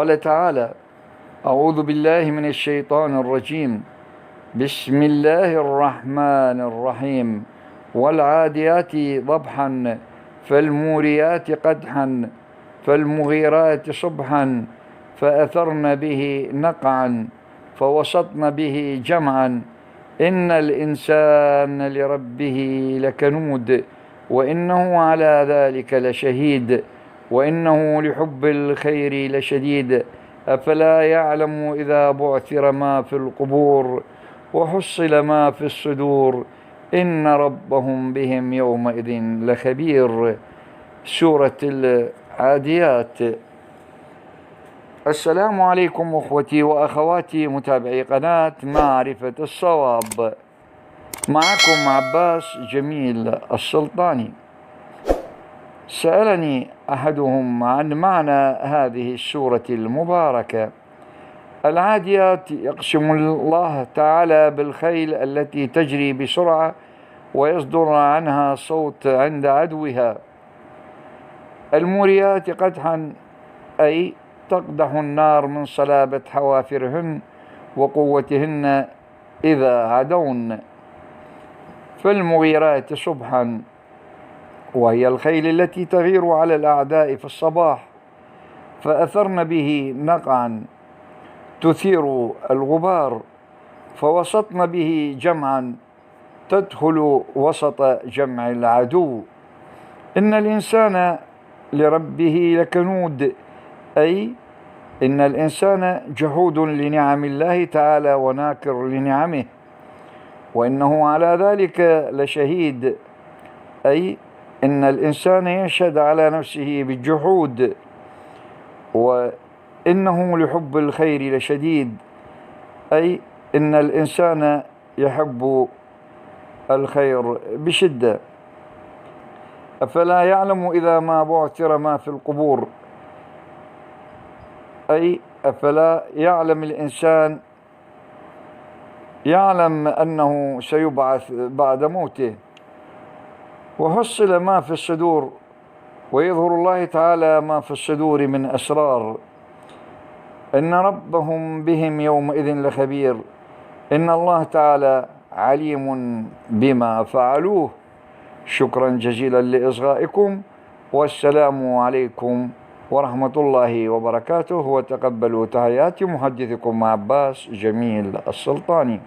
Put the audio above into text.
قال تعالى: أعوذ بالله من الشيطان الرجيم. بسم الله الرحمن الرحيم. والعاديات ضبحا فالموريات قدحا فالمغيرات صبحا فأثرن به نقعا فوسطن به جمعا إن الإنسان لربه لكنود وإنه على ذلك لشهيد وإنه لحب الخير لشديد أفلا يعلم إذا بعثر ما في القبور وحصل ما في الصدور إن ربهم بهم يومئذ لخبير. سورة العاديات. السلام عليكم أخوتي وأخواتي متابعي قناة معرفة الصواب، معكم عباس جميل السلطاني. سألني أحدهم عن معنى هذه السورة المباركة. العاديات يقسم الله تعالى بالخيل التي تجري بسرعة ويصدر عنها صوت عند عدوها. الموريات قدحا أي تقدح النار من صلابة حوافرهن وقوتهن إذا عدون. فالمغيرات صبحا وهي الخيل التي تغير على الأعداء في الصباح، فأثرن به نقعا تثير الغبار، فوسطن به جمعا تدخل وسط جمع العدو. إن الإنسان لربه لكنود أي إن الإنسان جحود لنعم الله تعالى وناكر لنعمه، وإنه على ذلك لشهيد أي إن الإنسان يشهد على نفسه بالجحود، وإنه لحب الخير لشديد أي إن الإنسان يحب الخير بشدة. أفلا يعلم إذا ما بعثر ما في القبور أي أفلا يعلم الإنسان، يعلم أنه سيبعث بعد موته. وحصل ما في الصدور ويظهر الله تعالى ما في الصدور من أسرار. إن ربهم بهم يومئذ لخبير. إن الله تعالى عليم بما فعلوه. شكرا جزيلا لإصغائكم، والسلام عليكم ورحمة الله وبركاته، وتقبلوا تحيات محدثكم عباس جميل السلطاني.